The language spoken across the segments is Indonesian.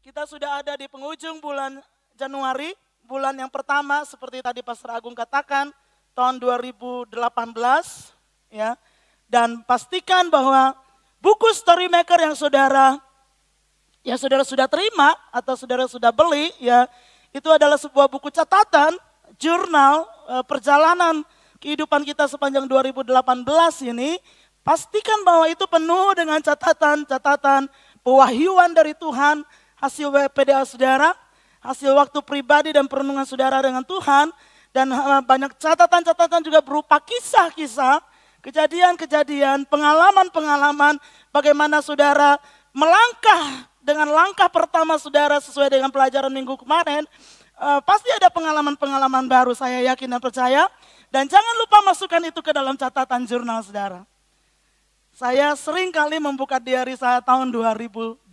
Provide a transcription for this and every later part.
Kita sudah ada di penghujung bulan Januari, bulan yang pertama seperti tadi Pastor Agung katakan, tahun 2018 ya. Dan pastikan bahwa buku Storymaker yang saudara sudah terima atau saudara sudah beli ya, itu adalah sebuah buku catatan, jurnal perjalanan kehidupan kita sepanjang 2018 ini. Pastikan bahwa itu penuh dengan catatan-catatan pewahyuan dari Tuhan, hasil PDA saudara, hasil waktu pribadi dan perenungan saudara dengan Tuhan, dan banyak catatan-catatan juga berupa kisah-kisah, kejadian-kejadian, pengalaman-pengalaman, bagaimana saudara melangkah dengan langkah pertama saudara sesuai dengan pelajaran minggu kemarin. Pasti ada pengalaman-pengalaman baru, saya yakin dan percaya. Dan jangan lupa masukkan itu ke dalam catatan jurnal saudara. Saya sering kali membuka diari saya tahun 2002.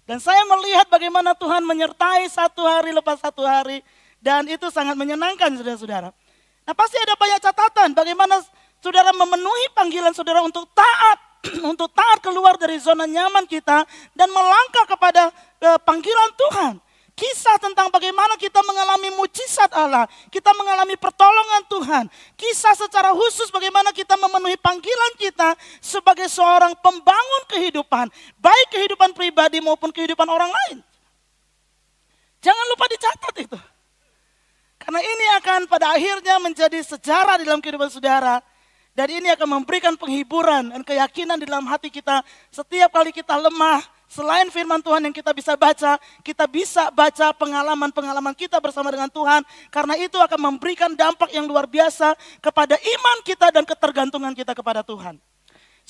Dan saya melihat bagaimana Tuhan menyertai satu hari lepas satu hari. Dan itu sangat menyenangkan saudara-saudara. Nah pasti ada banyak catatan bagaimana saudara memenuhi panggilan saudara untuk taat. Untuk taat keluar dari zona nyaman kita. Dan melangkah kepada panggilan Tuhan. Kisah tentang bagaimana kita mengalami mujizat Allah. Kita mengalami pertolongan Tuhan. Kisah secara khusus bagaimana kita memenuhi panggilan kita sebagai seorang pembangun kehidupan. Baik kehidupan pribadi maupun kehidupan orang lain. Jangan lupa dicatat itu. Karena ini akan pada akhirnya menjadi sejarah di dalam kehidupan saudara. Dan ini akan memberikan penghiburan dan keyakinan di dalam hati kita. Setiap kali kita lemah, selain firman Tuhan yang kita bisa baca pengalaman-pengalaman kita bersama dengan Tuhan. Karena itu akan memberikan dampak yang luar biasa kepada iman kita dan ketergantungan kita kepada Tuhan.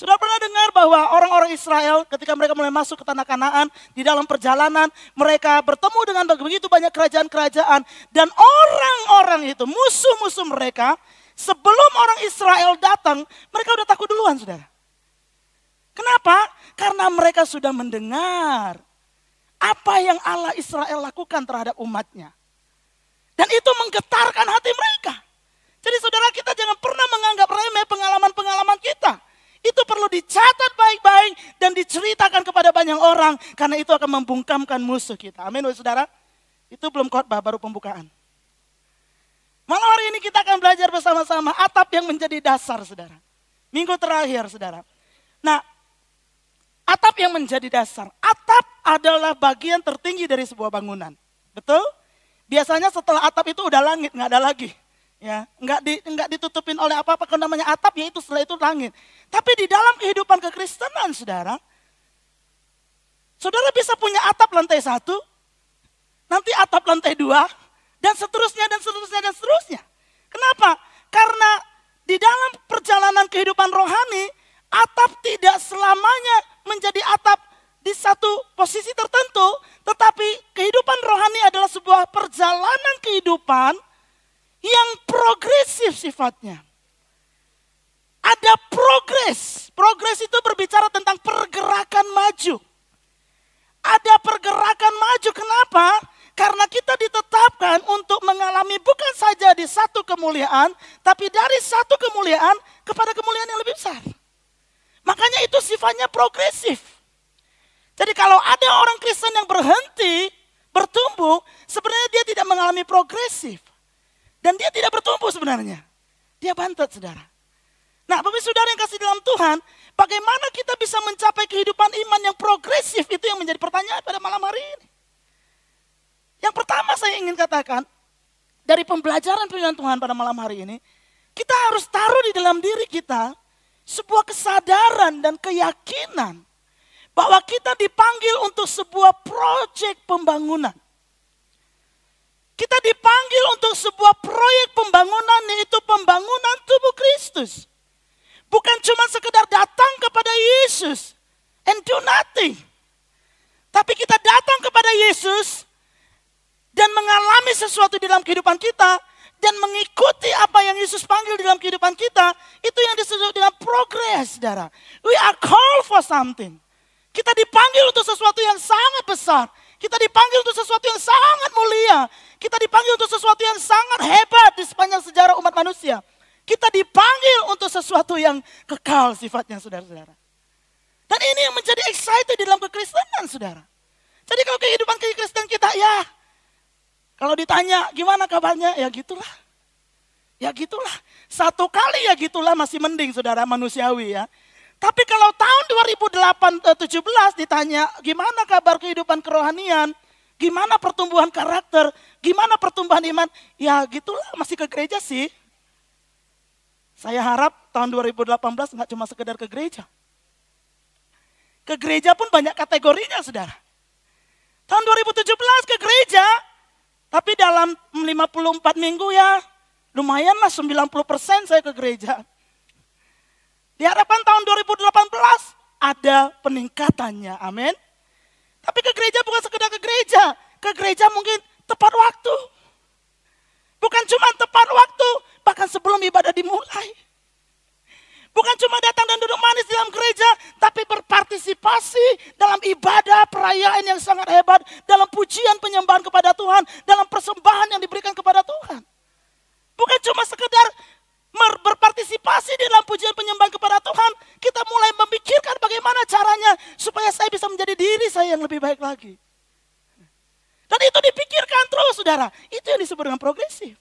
Sudah pernah dengar bahwa orang-orang Israel ketika mereka mulai masuk ke tanah Kanaan, di dalam perjalanan mereka bertemu dengan begitu banyak kerajaan-kerajaan. Dan orang-orang itu, musuh-musuh mereka, sebelum orang Israel datang, mereka udah takut duluan saudara. Kenapa? Karena mereka sudah mendengar apa yang Allah Israel lakukan terhadap umatnya. Dan itu menggetarkan hati mereka. Jadi saudara, kita jangan pernah menganggap remeh pengalaman-pengalaman kita. Itu perlu dicatat baik-baik dan diceritakan kepada banyak orang. Karena itu akan membungkamkan musuh kita. Amin saudara. Itu belum khotbah, baru pembukaan. Malam hari ini kita akan belajar bersama-sama atap yang menjadi dasar saudara. Minggu terakhir saudara. Nah, atap yang menjadi dasar. Atap adalah bagian tertinggi dari sebuah bangunan. Betul? Biasanya setelah atap itu udah langit, nggak ada lagi. Ya, nggak ditutupin oleh apa-apa. Kalau namanya atap ya itu setelah itu langit. Tapi di dalam kehidupan kekristenan saudara, saudara bisa punya atap lantai 1, nanti atap lantai 2, dan seterusnya, dan seterusnya, dan seterusnya. Kenapa? Karena di dalam perjalanan kehidupan rohani, atap tidak selamanya menjadi atap di satu posisi tertentu. Tetapi kehidupan rohani adalah sebuah perjalanan kehidupan yang progresif sifatnya. Ada progres. Progres itu berbicara tentang pergerakan maju. Ada pergerakan maju, kenapa? Karena kita ditetapkan untuk mengalami bukan saja di satu kemuliaan, tapi dari satu kemuliaan kepada kemuliaan yang lebih besar. Makanya itu sifatnya progresif. Jadi kalau ada orang Kristen yang berhenti bertumbuh, sebenarnya dia tidak mengalami progresif. Dan dia tidak bertumbuh sebenarnya. Dia bantet saudara. Nah Bapak saudara yang kasih dalam Tuhan, bagaimana kita bisa mencapai kehidupan iman yang progresif, itu yang menjadi pertanyaan pada malam hari ini. Yang pertama saya ingin katakan, dari pembelajaran firman Tuhan pada malam hari ini, kita harus taruh di dalam diri kita sebuah kesadaran dan keyakinan bahwa kita dipanggil untuk sebuah proyek pembangunan. Kita dipanggil untuk sebuah proyek pembangunan, yaitu pembangunan tubuh Kristus. Bukan cuma sekedar datang kepada Yesus and do nothing. Tapi kita datang kepada Yesus dan mengalami sesuatu di dalam kehidupan kita dan mengikuti apa yang Yesus panggil di dalam kehidupan kita, itu yang disebut dengan progress, saudara. We are called for something. Kita dipanggil untuk sesuatu yang sangat besar. Kita dipanggil untuk sesuatu yang sangat mulia. Kita dipanggil untuk sesuatu yang sangat hebat di sepanjang sejarah umat manusia. Kita dipanggil untuk sesuatu yang kekal sifatnya, saudara-saudara. Dan ini yang menjadi excited di dalam kekristenan, saudara. Jadi kalau Kristen kita ya. Kalau ditanya gimana kabarnya, ya gitulah. Ya gitulah. Satu kali ya gitulah masih mending saudara, manusiawi ya. Tapi kalau tahun 2017 ditanya gimana kabar kehidupan kerohanian, gimana pertumbuhan karakter, gimana pertumbuhan iman, ya gitulah masih ke gereja sih. Saya harap tahun 2018 nggak cuma sekedar ke gereja. Ke gereja pun banyak kategorinya saudara. Tahun 2017 ke gereja, tapi dalam 54 minggu ya lumayanlah 90% saya ke gereja. Di hadapan tahun 2018 ada peningkatannya, amin. Tapi ke gereja bukan sekedar ke gereja mungkin tepat waktu. Bukan cuma tepat waktu, bahkan sebelum ibadah dimulai. Bukan cuma datang dan duduk manis di dalam gereja, tapi berpartisipasi dalam ibadah perayaan yang sangat hebat, dalam pujian penyembahan kepada Tuhan, dalam persembahan yang diberikan kepada Tuhan. Bukan cuma sekedar berpartisipasi di dalam pujian penyembahan kepada Tuhan, kita mulai memikirkan bagaimana caranya supaya saya bisa menjadi diri saya yang lebih baik lagi. Dan itu dipikirkan terus saudara, itu yang disebut dengan progresif.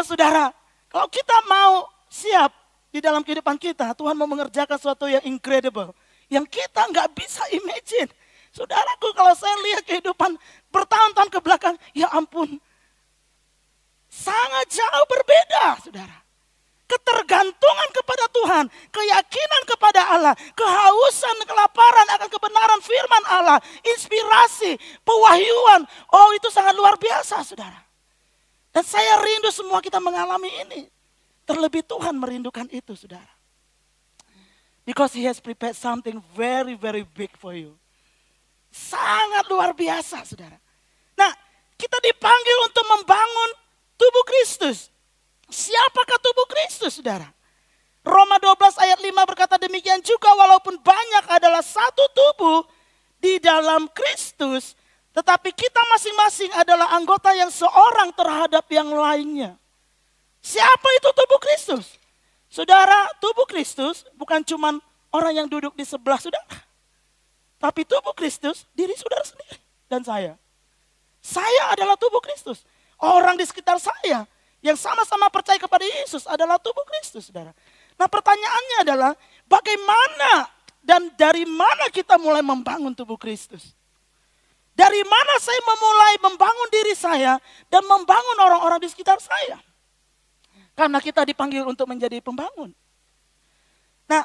Saudara, kalau kita mau siap di dalam kehidupan kita, Tuhan mau mengerjakan sesuatu yang incredible, yang kita nggak bisa imagine. Saudaraku, kalau saya lihat kehidupan bertahun-tahun ke belakang, ya ampun, sangat jauh berbeda, saudara. Ketergantungan kepada Tuhan, keyakinan kepada Allah, kehausan, kelaparan akan kebenaran firman Allah, inspirasi, pewahyuan, oh itu sangat luar biasa, saudara. Dan saya rindu semua kita mengalami ini. Terlebih Tuhan merindukan itu, saudara. Because He has prepared something very, very big for you. Sangat luar biasa, saudara. Nah, kita dipanggil untuk membangun tubuh Kristus. Siapakah tubuh Kristus, saudara? Roma 12 ayat 5 berkata demikian juga, walaupun banyak adalah satu tubuh di dalam Kristus, tetapi kita masing-masing adalah anggota yang seorang terhadap yang lainnya. Siapa itu tubuh Kristus? Saudara, tubuh Kristus bukan cuma orang yang duduk di sebelah saudara. Tapi tubuh Kristus, diri saudara sendiri dan saya. Saya adalah tubuh Kristus. Orang di sekitar saya yang sama-sama percaya kepada Yesus adalah tubuh Kristus, saudara. Nah pertanyaannya adalah bagaimana dan dari mana kita mulai membangun tubuh Kristus? Dari mana saya memulai membangun diri saya dan membangun orang-orang di sekitar saya? Karena kita dipanggil untuk menjadi pembangun. Nah,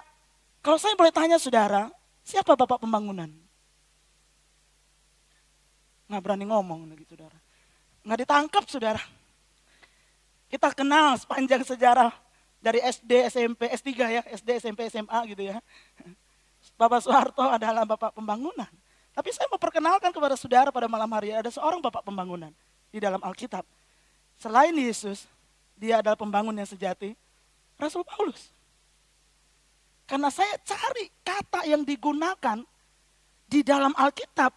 kalau saya boleh tanya saudara, siapa bapak pembangunan? Nggak berani ngomong lagi saudara. Nggak ditangkap saudara. Kita kenal sepanjang sejarah dari SD, SMP, S3 ya, SD, SMP, SMA gitu ya. Bapak Soeharto adalah bapak pembangunan. Tapi saya mau perkenalkan kepada saudara pada malam hari ada seorang bapak pembangunan di dalam Alkitab. Selain Yesus, dia adalah pembangun yang sejati, Rasul Paulus. Karena saya cari kata yang digunakan di dalam Alkitab,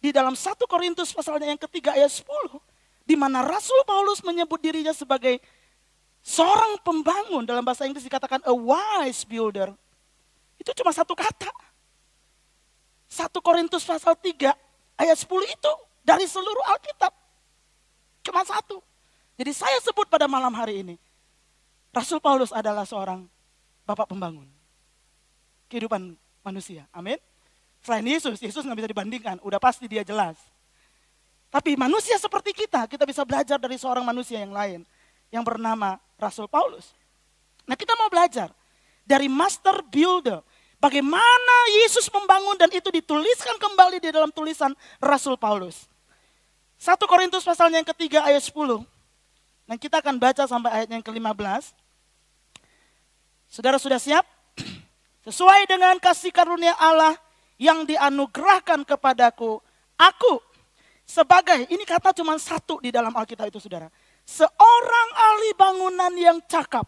di dalam 1 Korintus pasalnya yang ketiga ayat 10, di mana Rasul Paulus menyebut dirinya sebagai seorang pembangun, dalam bahasa Inggris dikatakan a wise builder. Itu cuma satu kata. 1 Korintus pasal 3 ayat 10 itu dari seluruh Alkitab. Cuma satu. Jadi saya sebut pada malam hari ini, Rasul Paulus adalah seorang bapak pembangun kehidupan manusia. Amin. Selain Yesus, Yesus nggak bisa dibandingkan, udah pasti dia jelas. Tapi manusia seperti kita bisa belajar dari seorang manusia yang lain, yang bernama Rasul Paulus. Nah kita mau belajar dari master builder, bagaimana Yesus membangun dan itu dituliskan kembali di dalam tulisan Rasul Paulus. 1 Korintus pasalnya yang ketiga ayat 10. Dan kita akan baca sampai ayat yang ke-15. Saudara sudah siap? Sesuai dengan kasih karunia Allah yang dianugerahkan kepadaku, aku sebagai, ini kata cuma satu di dalam Alkitab itu saudara. Seorang ahli bangunan yang cakap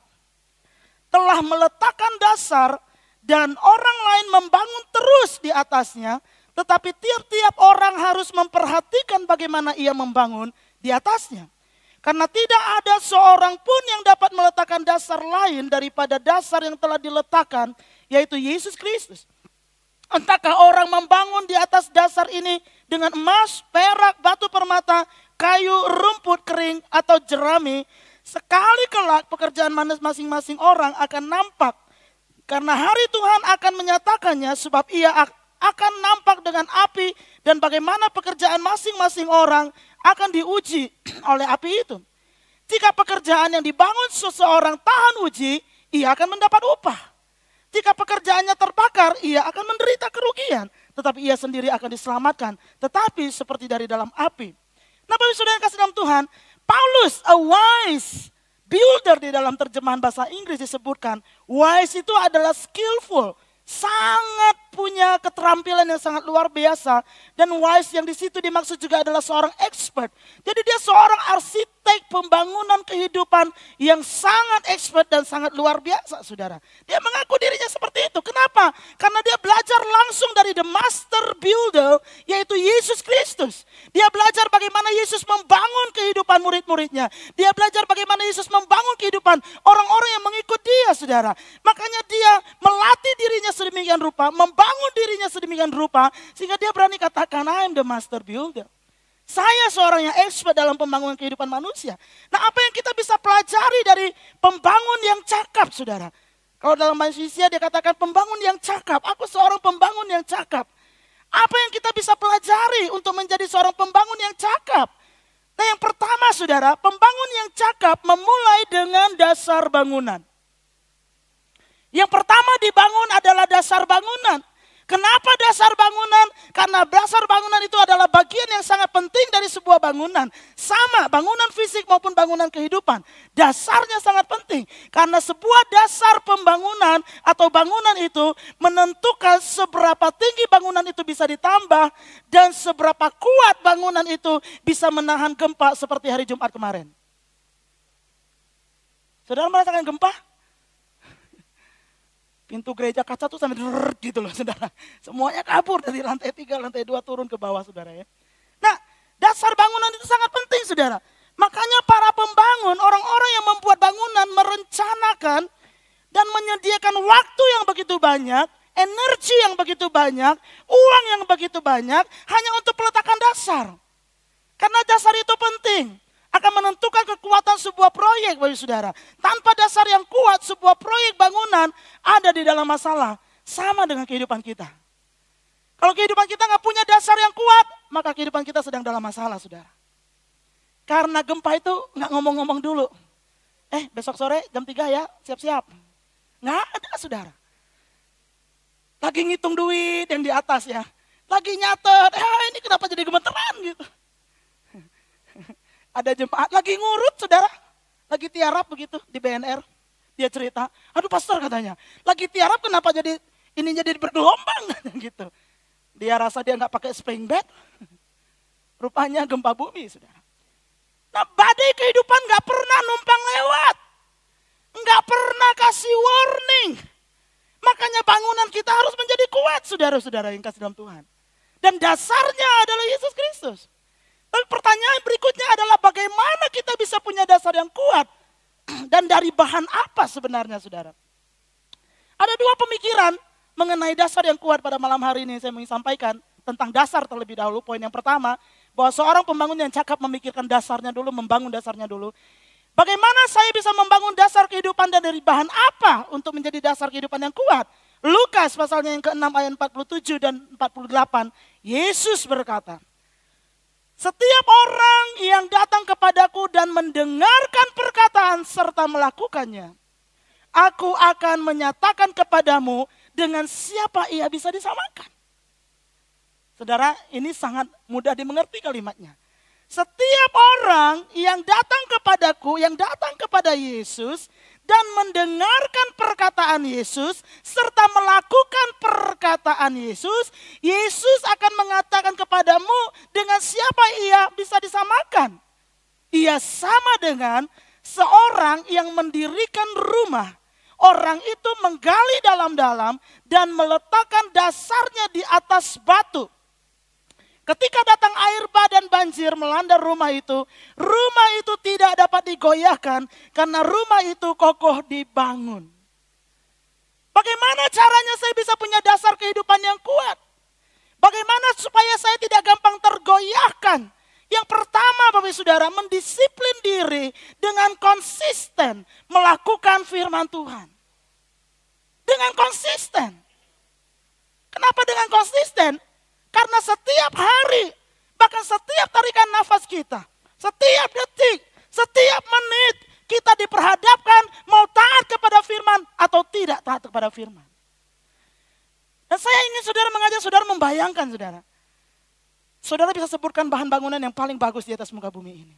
telah meletakkan dasar dan orang lain membangun terus di atasnya. Tetapi tiap-tiap orang harus memperhatikan bagaimana ia membangun di atasnya. Karena tidak ada seorang pun yang dapat meletakkan dasar lain daripada dasar yang telah diletakkan, yaitu Yesus Kristus. Entahkah orang membangun di atas dasar ini dengan emas, perak, batu permata, kayu, rumput kering, atau jerami. Sekali kelak pekerjaan masing-masing orang akan nampak. Karena hari Tuhan akan menyatakannya, sebab ia akan nampak dengan api, dan bagaimana pekerjaan masing-masing orang akan diuji oleh api itu. Jika pekerjaan yang dibangun seseorang tahan uji, ia akan mendapat upah. Jika pekerjaannya terbakar, ia akan menderita kerugian. Tetapi ia sendiri akan diselamatkan. Tetapi seperti dari dalam api. Nah, Bapak Saudara yang kasih dalam Tuhan, Paulus, a wise builder, di dalam terjemahan bahasa Inggris disebutkan, wise itu adalah skillful. Sangat punya keterampilan yang sangat luar biasa. Dan wise yang di situ dimaksud juga adalah seorang expert. Jadi dia seorang arsitek pembangunan kehidupan yang sangat expert dan sangat luar biasa, saudara. Dia mengaku dirinya seperti itu. Kenapa? Karena dia belajar langsung dari the master builder, yaitu Yesus Kristus. Dia belajar bagaimana Yesus membangun kehidupan murid-muridnya. Dia belajar bagaimana Yesus membangun kehidupan orang-orang yang mengikut dia, saudara. Makanya dia melatih dirinya sedemikian rupa, membangun dirinya sedemikian rupa, sehingga dia berani katakan, I am the master builder. Saya seorang yang expert dalam pembangunan kehidupan manusia. Nah, apa yang kita bisa pelajari dari pembangun yang cakap, saudara? Kalau dalam manusia dia katakan pembangun yang cakap, aku seorang pembangun yang cakap. Apa yang kita bisa pelajari untuk menjadi seorang pembangun yang cakap? Nah, yang pertama, saudara, pembangun yang cakap memulai dengan dasar bangunan. Yang pertama dibangun adalah dasar bangunan. Kenapa dasar bangunan? Karena dasar bangunan itu adalah bagian yang sangat penting dari sebuah bangunan. Sama, bangunan fisik maupun bangunan kehidupan. Dasarnya sangat penting. Karena sebuah dasar pembangunan atau bangunan itu menentukan seberapa tinggi bangunan itu bisa ditambah. Dan seberapa kuat bangunan itu bisa menahan gempa seperti hari Jumat kemarin. Saudara merasakan gempa? Pintu gereja kaca tuh sampai gitu loh, saudara. Semuanya kabur dari lantai 3, lantai 2 turun ke bawah, saudara ya. Nah, dasar bangunan itu sangat penting, saudara. Makanya para pembangun, orang-orang yang membuat bangunan merencanakan dan menyediakan waktu yang begitu banyak, energi yang begitu banyak, uang yang begitu banyak, hanya untuk peletakan dasar. Karena dasar itu penting. Akan menentukan kekuatan sebuah proyek, bagi saudara. Tanpa dasar yang kuat, sebuah proyek bangunan ada di dalam masalah. Sama dengan kehidupan kita. Kalau kehidupan kita nggak punya dasar yang kuat, maka kehidupan kita sedang dalam masalah, saudara. Karena gempa itu nggak ngomong-ngomong dulu. Besok sore jam 3 ya, siap-siap. Nggak ada, saudara. Lagi ngitung duit yang di atas ya. Lagi nyatet, ini kenapa jadi gemeteran gitu. Ada jemaat lagi ngurut, saudara. Lagi tiarap begitu di BNR. Dia cerita, aduh pastor katanya. Lagi tiarap kenapa jadi ininya jadi bergelombang gitu. Dia rasa dia nggak pakai spring bed. Rupanya gempa bumi, saudara. Nah, badai kehidupan nggak pernah numpang lewat. Nggak pernah kasih warning. Makanya bangunan kita harus menjadi kuat, saudara-saudara yang kasih dalam Tuhan. Dan dasarnya adalah Yesus Kristus. Tapi pertanyaan berikutnya adalah bagaimana kita bisa punya dasar yang kuat? Dan dari bahan apa sebenarnya, saudara? Ada dua pemikiran mengenai dasar yang kuat pada malam hari ini. Saya ingin sampaikan tentang dasar terlebih dahulu. Poin yang pertama, bahwa seorang pembangun yang cakap memikirkan dasarnya dulu, membangun dasarnya dulu. Bagaimana saya bisa membangun dasar kehidupan dan dari bahan apa untuk menjadi dasar kehidupan yang kuat? Lukas pasalnya yang ke-6 ayat 47 dan 48. Yesus berkata, setiap orang yang datang kepadaku dan mendengarkan perkataan serta melakukannya, aku akan menyatakan kepadamu dengan siapa ia bisa disamakan. Saudara, ini sangat mudah dimengerti kalimatnya. Setiap orang yang datang kepadaku, yang datang kepada Yesus dan mendengarkan perkataan Yesus serta melakukan perkataan Yesus, Yesus akan mengatakan kepadamu dengan siapa ia bisa disamakan. Ia sama dengan seorang yang mendirikan rumah. Orang itu menggali dalam-dalam dan meletakkan dasarnya di atas batu. Ketika datang air bah dan banjir melanda rumah itu tidak dapat digoyahkan karena rumah itu kokoh dibangun. Bagaimana caranya saya bisa punya dasar kehidupan yang kuat? Bagaimana supaya saya tidak gampang tergoyahkan? Yang pertama Bapak Saudara, mendisiplin diri dengan konsisten melakukan firman Tuhan. Dengan konsisten. Kenapa dengan konsisten? Karena setiap hari, bahkan setiap tarikan nafas kita, setiap detik, setiap menit, kita diperhadapkan mau taat kepada firman atau tidak taat kepada firman. Dan saya ingin saudara mengajak saudara membayangkan saudara. Saudara bisa sebutkan bahan bangunan yang paling bagus di atas muka bumi ini.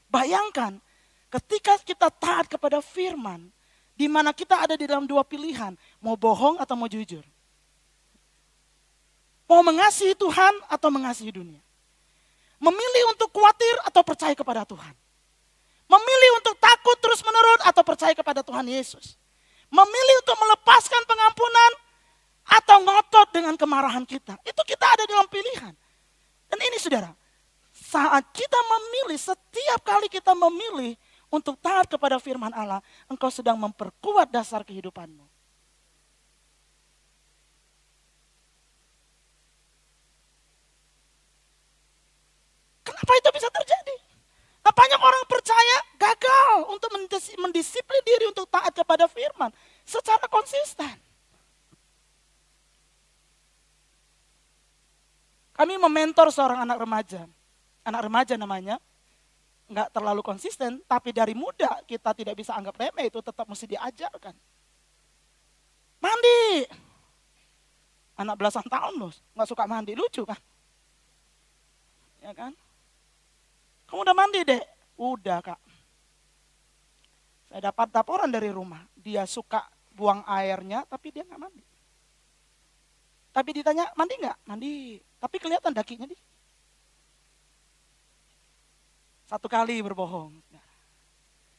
Bayangkan ketika kita taat kepada firman, di mana kita ada di dalam dua pilihan, mau bohong atau mau jujur. Mau mengasihi Tuhan atau mengasihi dunia. Memilih untuk khawatir atau percaya kepada Tuhan. Memilih untuk takut terus menerus atau percaya kepada Tuhan Yesus. Memilih untuk melepaskan pengampunan atau ngotot dengan kemarahan kita. Itu kita ada dalam pilihan. Dan ini saudara, saat kita memilih, setiap kali kita memilih untuk taat kepada firman Allah, engkau sedang memperkuat dasar kehidupanmu. Kenapa itu bisa terjadi? Nah, banyak orang percaya gagal untuk mendisiplin diri untuk taat kepada firman secara konsisten. Kami mementor seorang anak remaja namanya, nggak terlalu konsisten, tapi dari muda kita tidak bisa anggap remeh, itu tetap mesti diajarkan. Mandi, anak belasan tahun loh, nggak suka mandi, lucu kan? Ya kan? Kamu udah mandi dek? Udah kak. Saya dapat laporan dari rumah, dia suka buang airnya tapi dia nggak mandi. Tapi ditanya, mandi nggak? Mandi. Tapi kelihatan dakinya di. 1 kali berbohong.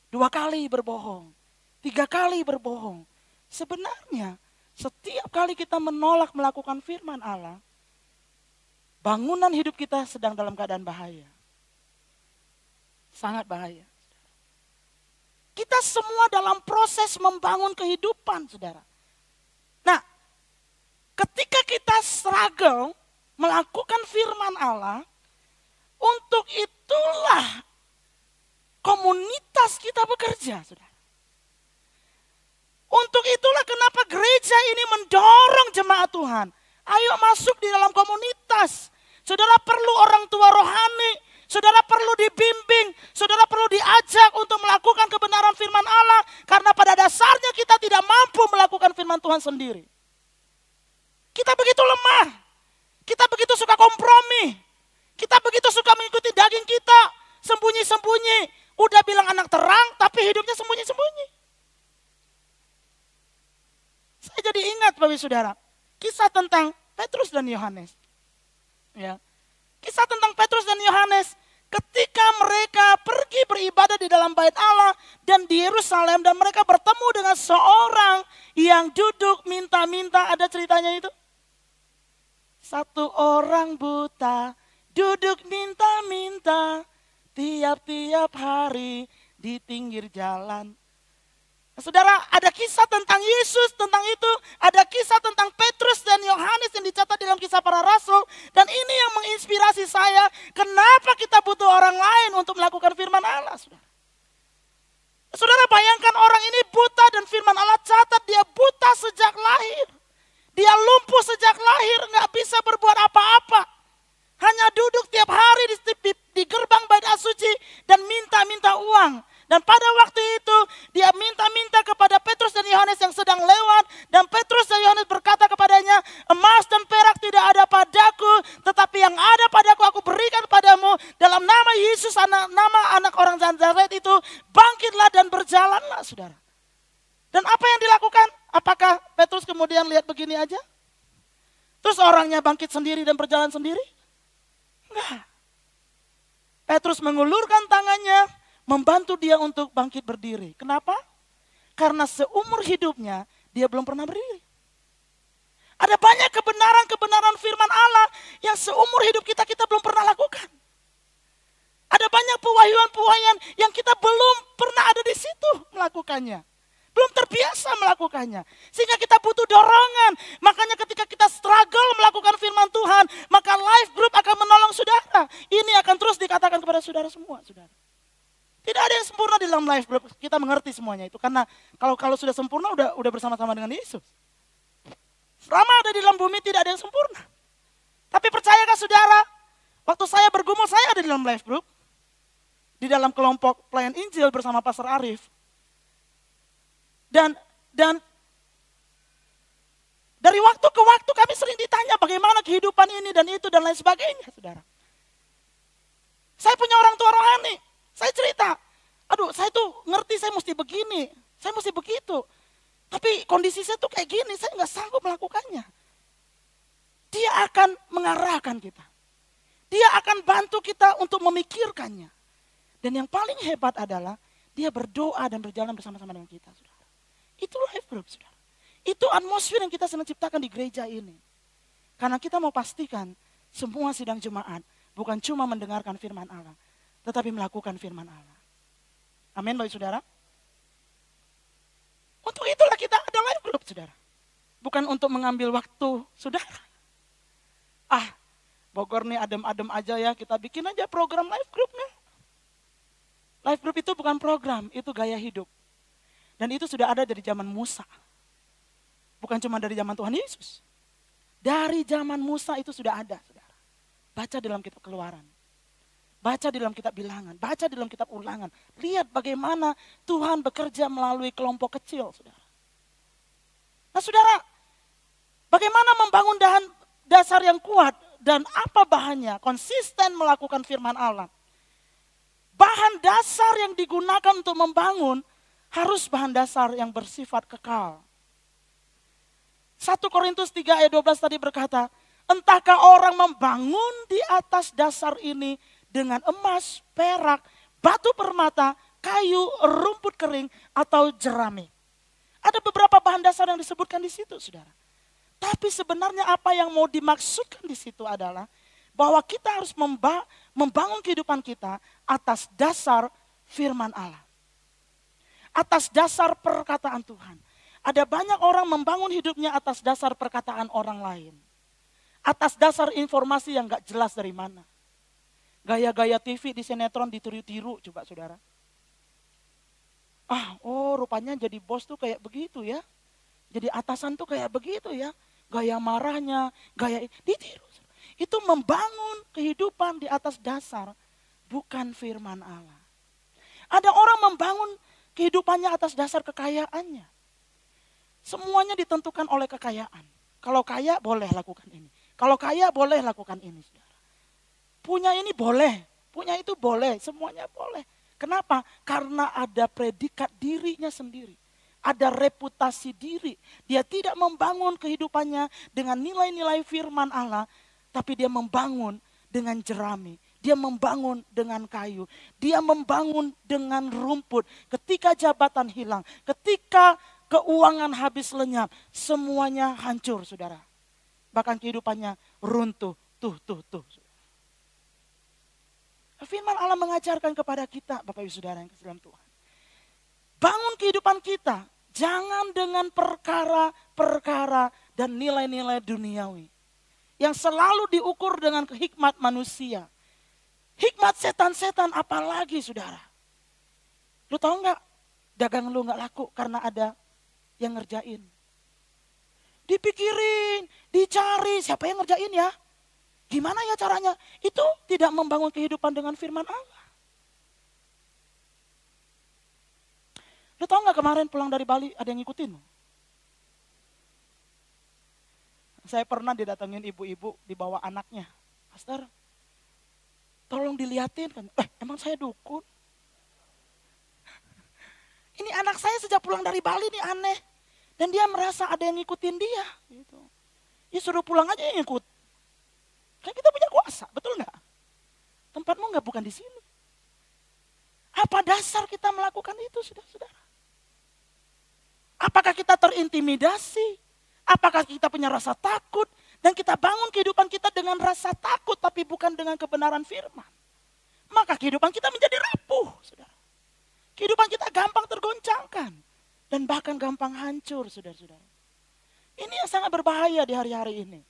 2 kali berbohong. 3 kali berbohong. Sebenarnya setiap kali kita menolak melakukan firman Allah, bangunan hidup kita sedang dalam keadaan bahaya. Sangat bahaya. Kita semua dalam proses membangun kehidupan, saudara. Nah, ketika kita struggle melakukan firman Allah, untuk itulah komunitas kita bekerja, saudara. Untuk itulah kenapa gereja ini mendorong jemaat Tuhan. Ayo masuk di dalam komunitas. Saudara perlu orang tua rohani, saudara perlu dibimbing, saudara perlu diajak untuk melakukan kebenaran firman Allah. Karena pada dasarnya kita tidak mampu melakukan firman Tuhan sendiri. Kita begitu lemah. Kita begitu suka kompromi. Kita begitu suka mengikuti daging kita. Sembunyi-sembunyi. Udah bilang anak terang, tapi hidupnya sembunyi-sembunyi. Saya jadi ingat Bapak Saudara, kisah tentang Petrus dan Yohanes. Ya. Kisah tentang Petrus dan Yohanes ketika mereka pergi beribadah di dalam bait Allah dan di Yerusalem dan mereka bertemu dengan seorang yang duduk minta-minta, ada ceritanya itu? 1 orang buta duduk minta-minta tiap-tiap hari di pinggir jalan. Nah, saudara, ada kisah tentang Yesus, tentang itu. Ada kisah tentang Petrus dan Yohanes yang dicatat dalam Kisah Para Rasul. Dan ini yang menginspirasi saya, kenapa kita butuh orang lain untuk melakukan firman Allah, saudara. Saudara bayangkan orang ini buta dan firman Allah catat dia buta sejak lahir. Dia lumpuh sejak lahir, nggak bisa berbuat apa-apa. Hanya duduk tiap hari di gerbang bait suci dan minta-minta uang. Dan pada waktu itu dia minta-minta kepada Petrus dan Yohanes yang sedang lewat. Dan Petrus dan Yohanes berkata kepadanya, emas dan perak tidak ada padaku, tetapi yang ada padaku aku berikan padamu. Dalam nama Yesus, nama anak orang Nazaret itu, bangkitlah dan berjalanlah, saudara. Dan apa yang dilakukan? Apakah Petrus kemudian lihat begini aja? Terus orangnya bangkit sendiri dan berjalan sendiri? Enggak. Petrus mengulurkan tangannya, membantu dia untuk bangkit berdiri. Kenapa? Karena seumur hidupnya dia belum pernah berdiri. Ada banyak kebenaran-kebenaran firman Allah yang seumur hidup kita belum pernah lakukan. Ada banyak pewahyuan-pewahyuan yang kita belum pernah ada di situ melakukannya. Belum terbiasa melakukannya. Sehingga kita butuh dorongan. Makanya ketika kita struggle melakukan firman Tuhan, maka life group akan menolong saudara. Ini akan terus dikatakan kepada saudara semua, saudara. Tidak ada yang sempurna di dalam life group. Kita mengerti semuanya itu. Karena kalau sudah sempurna udah bersama-sama dengan Yesus. Selama ada di dalam bumi tidak ada yang sempurna. Tapi percayakah saudara, waktu saya bergumul saya ada di dalam life group. Di dalam kelompok pelayan Injil bersama Pastor Arif. Dan dari waktu ke waktu kami sering ditanya bagaimana kehidupan ini dan itu dan lain sebagainya, saudara. Saya punya orang tua rohani. Saya cerita, aduh saya tuh ngerti saya mesti begini, saya mesti begitu. Tapi kondisi saya tuh kayak gini, saya nggak sanggup melakukannya. Dia akan mengarahkan kita. Dia akan bantu kita untuk memikirkannya. Dan yang paling hebat adalah dia berdoa dan berjalan bersama-sama dengan kita, saudara. Itu life group, saudara. Itu atmosfer yang kita sedang ciptakan di gereja ini. Karena kita mau pastikan semua sidang jemaat bukan cuma mendengarkan firman Allah, tetapi melakukan firman Allah. Amin, Bapak Saudara. Untuk itulah kita ada life group, saudara. Bukan untuk mengambil waktu saudara. Bogor nih adem-adem aja ya, kita bikin aja program life groupnya. Life group itu bukan program, itu gaya hidup. Dan itu sudah ada dari zaman Musa. Bukan cuma dari zaman Tuhan Yesus. Dari zaman Musa itu sudah ada, saudara. Baca dalam kitab Keluaran. Baca di dalam kitab Bilangan, baca di dalam kitab Ulangan. Lihat bagaimana Tuhan bekerja melalui kelompok kecil, saudara. Nah, saudara, bagaimana membangun dasar yang kuat dan apa bahannya? Konsisten melakukan firman Allah. Bahan dasar yang digunakan untuk membangun harus bahan dasar yang bersifat kekal. 1 Korintus 3 ayat 12 tadi berkata, entahkah orang membangun di atas dasar ini dengan emas, perak, batu permata, kayu, rumput kering, atau jerami. Ada beberapa bahan dasar yang disebutkan di situ, saudara. Tapi sebenarnya apa yang mau dimaksudkan di situ adalah bahwa kita harus membangun kehidupan kita atas dasar firman Allah. Atas dasar perkataan Tuhan. Ada banyak orang membangun hidupnya atas dasar perkataan orang lain. Atas dasar informasi yang gak jelas dari mana. Gaya-gaya TV di sinetron ditiru-tiru, coba saudara. Rupanya jadi bos tuh kayak begitu ya. Jadi atasan tuh kayak begitu ya. Gaya marahnya, ditiru. Itu membangun kehidupan di atas dasar, bukan firman Allah. Ada orang membangun kehidupannya atas dasar kekayaannya. Semuanya ditentukan oleh kekayaan. Kalau kaya boleh lakukan ini. Kalau kaya boleh lakukan ini, saudara. Punya ini boleh, punya itu boleh, semuanya boleh. Kenapa? Karena ada predikat dirinya sendiri. Ada reputasi diri. Dia tidak membangun kehidupannya dengan nilai-nilai firman Allah, tapi dia membangun dengan jerami. Dia membangun dengan kayu. Dia membangun dengan rumput. Ketika jabatan hilang, ketika keuangan habis lenyap, semuanya hancur, saudara. Bahkan kehidupannya runtuh, tuh. Firman Allah mengajarkan kepada kita, Bapak Ibu Saudara yang kasih dalam Tuhan. Bangun kehidupan kita, jangan dengan perkara-perkara dan nilai-nilai duniawi. Yang selalu diukur dengan hikmat manusia. Hikmat setan-setan apalagi, saudara. Lu tahu nggak? Dagang lu nggak laku karena ada yang ngerjain. Dipikirin, dicari, siapa yang ngerjain ya? Gimana ya caranya? Itu tidak membangun kehidupan dengan firman Allah. Lu tahu nggak kemarin pulang dari Bali ada yang ngikutin? Saya pernah didatengin ibu-ibu dibawa anaknya. Pastor, tolong dilihatin kan. Emang saya dukun? Ini anak saya sejak pulang dari Bali nih aneh. Dan dia merasa ada yang ngikutin dia. Gitu. Ya suruh pulang aja yang ngikut. Kan kita punya kuasa, betul nggak? Tempatmu nggak bukan di sini. Apa dasar kita melakukan itu, saudara-saudara? Apakah kita terintimidasi? Apakah kita punya rasa takut? Dan kita bangun kehidupan kita dengan rasa takut, tapi bukan dengan kebenaran firman. Maka kehidupan kita menjadi rapuh, saudara. Kehidupan kita gampang tergoncangkan. Dan bahkan gampang hancur, saudara-saudara. Ini yang sangat berbahaya di hari-hari ini.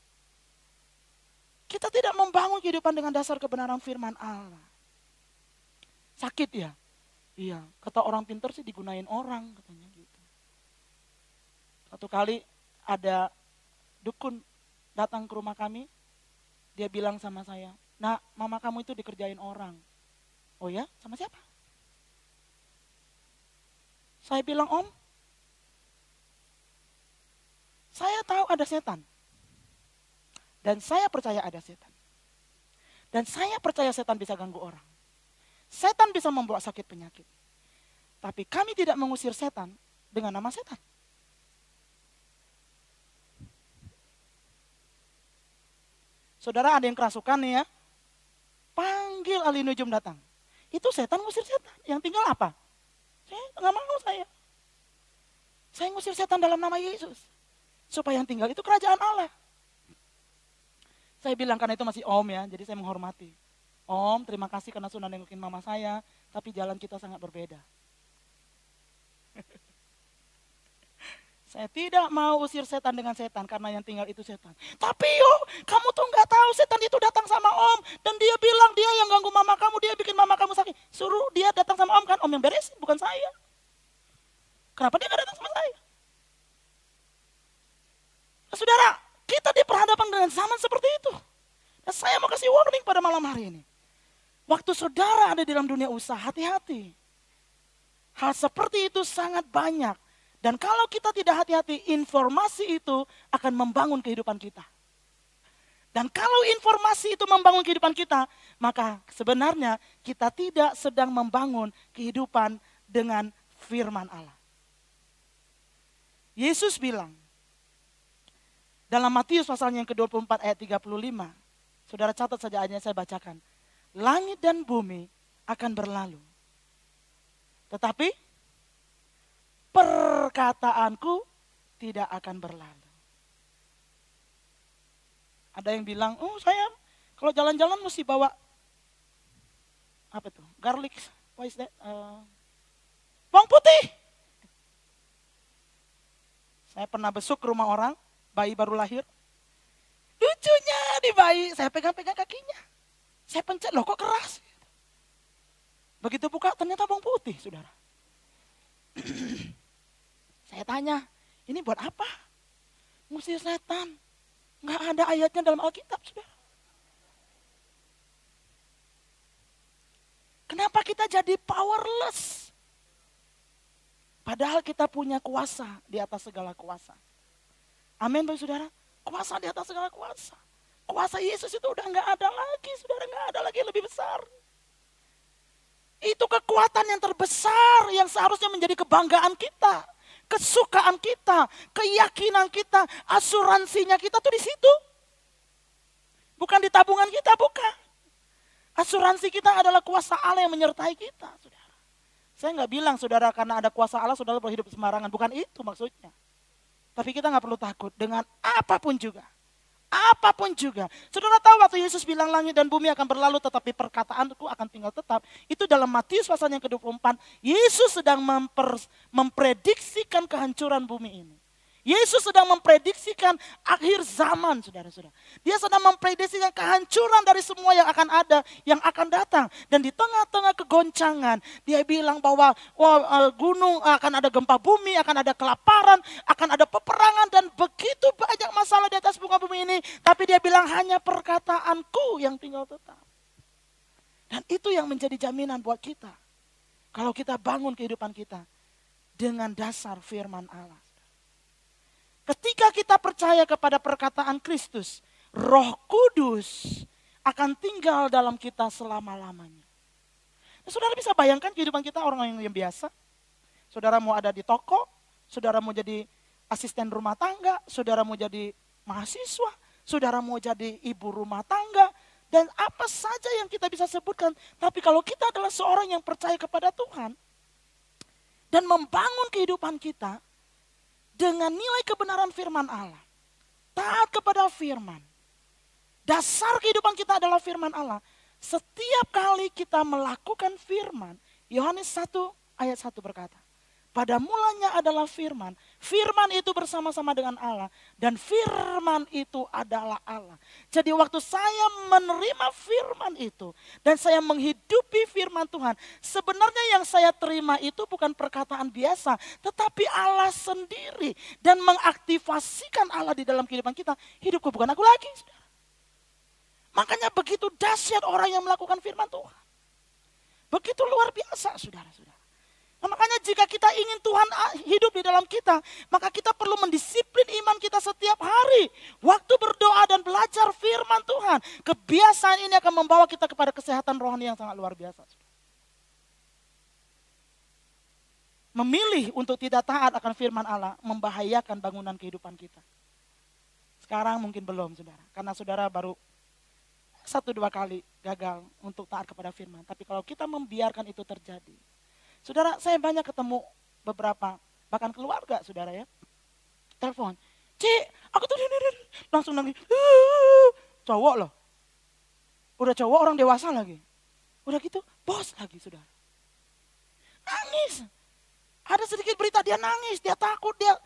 Kita tidak membangun kehidupan dengan dasar kebenaran firman Allah. Sakit ya? Iya, kata orang pintar sih digunain orang katanya gitu. Satu kali ada dukun datang ke rumah kami, dia bilang sama saya, "Nak, mama kamu itu dikerjain orang." "Oh ya, sama siapa?" Saya bilang, "Om, saya tahu ada setan. Dan saya percaya ada setan. Dan saya percaya setan bisa ganggu orang. Setan bisa membawa sakit penyakit. Tapi kami tidak mengusir setan dengan nama setan." Saudara, ada yang kerasukan nih ya. Panggil ahli nujum datang. Itu setan ngusir setan. Yang tinggal apa? Saya nggak mau saya. Saya ngusir setan dalam nama Yesus. Supaya yang tinggal itu kerajaan Allah. Saya bilang karena itu masih om ya, jadi saya menghormati. "Om, terima kasih karena sudah nengokin mama saya, tapi jalan kita sangat berbeda." Saya tidak mau usir setan dengan setan karena yang tinggal itu setan. "Tapi kamu tuh nggak tahu setan itu datang sama om dan dia bilang dia yang ganggu mama kamu, dia bikin mama kamu sakit. Suruh dia datang sama om kan, om yang beresin bukan saya. Kenapa dia nggak datang sama saya?" Nah, saudara, kita diperhadapkan dengan zaman seperti itu. Dan saya mau kasih warning pada malam hari ini. Waktu saudara ada di dalam dunia usaha, hati-hati. Hal seperti itu sangat banyak. Dan kalau kita tidak hati-hati, informasi itu akan membangun kehidupan kita. Dan kalau informasi itu membangun kehidupan kita, maka sebenarnya kita tidak sedang membangun kehidupan dengan firman Allah. Yesus bilang, dalam Matius pasalnya yang ke-24 ayat 35, saudara catat saja ayatnya, saya bacakan. "Langit dan bumi akan berlalu, tetapi perkataanku tidak akan berlalu." Ada yang bilang, "Oh saya kalau jalan-jalan mesti bawa apa tuh? Garlic, what is that? Bawang putih." Saya pernah besuk ke rumah orang, bayi baru lahir. Lucunya di bayi, saya pegang-pegang kakinya. Saya pencet, "Loh kok keras?" Begitu buka ternyata bawang putih, saudara. Saya tanya, "Ini buat apa?" "Ngusir setan." Nggak ada ayatnya dalam Alkitab, saudara. Kenapa kita jadi powerless? Padahal kita punya kuasa di atas segala kuasa. Amin, Bapak Saudara. Kuasa di atas segala kuasa. Kuasa Yesus itu udah nggak ada lagi, saudara, nggak ada lagi yang lebih besar. Itu kekuatan yang terbesar yang seharusnya menjadi kebanggaan kita. Kesukaan kita, keyakinan kita, asuransinya kita tuh di situ. Bukan di tabungan kita, bukan. Asuransi kita adalah kuasa Allah yang menyertai kita, saudara. Saya nggak bilang saudara karena ada kuasa Allah saudara boleh hidup sembarangan, bukan itu maksudnya. Tapi kita nggak perlu takut dengan apapun juga. Apapun juga. Saudara tahu waktu Yesus bilang langit dan bumi akan berlalu tetapi perkataanku akan tinggal tetap. Itu dalam Matius pasal yang ke-24. Yesus sedang memprediksikan kehancuran bumi ini. Yesus sedang memprediksikan akhir zaman, saudara-saudara. Dia sedang memprediksikan kehancuran dari semua yang akan ada, yang akan datang. Dan di tengah-tengah kegoncangan, dia bilang bahwa gunung akan ada gempa bumi, akan ada kelaparan, akan ada peperangan, dan begitu banyak masalah di atas muka bumi ini. Tapi dia bilang hanya perkataanku yang tinggal tetap. Dan itu yang menjadi jaminan buat kita. Kalau kita bangun kehidupan kita dengan dasar firman Allah. Ketika kita percaya kepada perkataan Kristus, Roh Kudus akan tinggal dalam kita selama-lamanya. Nah, saudara bisa bayangkan kehidupan kita orang yang biasa. Saudara mau ada di toko, saudara mau jadi asisten rumah tangga, saudara mau jadi mahasiswa, saudara mau jadi ibu rumah tangga, dan apa saja yang kita bisa sebutkan. Tapi kalau kita adalah seorang yang percaya kepada Tuhan dan membangun kehidupan kita dengan nilai kebenaran firman Allah, taat kepada firman, dasar kehidupan kita adalah firman Allah. Setiap kali kita melakukan firman, Yohanes 1 ayat 1 berkata, pada mulanya adalah firman, Firman itu bersama-sama dengan Allah. Dan firman itu adalah Allah. Jadi waktu saya menerima firman itu. Dan saya menghidupi firman Tuhan. Sebenarnya yang saya terima itu bukan perkataan biasa. Tetapi Allah sendiri. Dan mengaktifasikan Allah di dalam kehidupan kita. Hidupku bukan aku lagi. Saudara. Makanya begitu dahsyat orang yang melakukan firman Tuhan. Begitu luar biasa saudara-saudara. Nah, makanya jika kita ingin Tuhan hidup di dalam kita, maka kita perlu mendisiplin iman kita setiap hari. Waktu berdoa dan belajar firman Tuhan. Kebiasaan ini akan membawa kita kepada kesehatan rohani yang sangat luar biasa. Memilih untuk tidak taat akan firman Allah membahayakan bangunan kehidupan kita. Sekarang mungkin belum saudara, karena saudara baru 1-2 kali gagal untuk taat kepada firman. Tapi kalau kita membiarkan itu terjadi. Saudara, saya banyak ketemu beberapa, bahkan keluarga saudara ya. Telepon, Cik, aku tuh langsung nangis. Cowok loh. Udah cowok orang dewasa lagi. Udah gitu, bos lagi saudara. Nangis. Ada sedikit berita dia nangis, dia takut, dia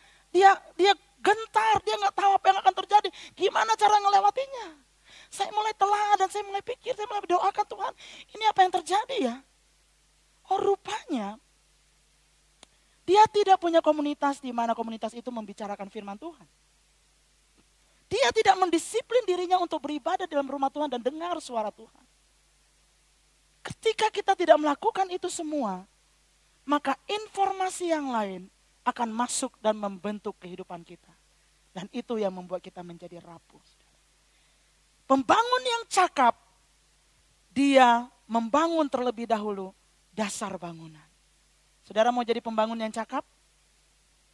gentar, dia nggak tahu apa yang akan terjadi. Gimana cara ngelewatinya? Saya mulai telah dan saya mulai pikir, saya mulai berdoakan Tuhan, ini apa yang terjadi ya? Oh rupanya dia tidak punya komunitas di mana komunitas itu membicarakan firman Tuhan. Dia tidak mendisiplin dirinya untuk beribadah dalam rumah Tuhan dan dengar suara Tuhan. Ketika kita tidak melakukan itu semua, maka informasi yang lain akan masuk dan membentuk kehidupan kita. Dan itu yang membuat kita menjadi rapuh. Pembangun yang cakap, dia membangun terlebih dahulu dasar bangunan. Saudara mau jadi pembangun yang cakap?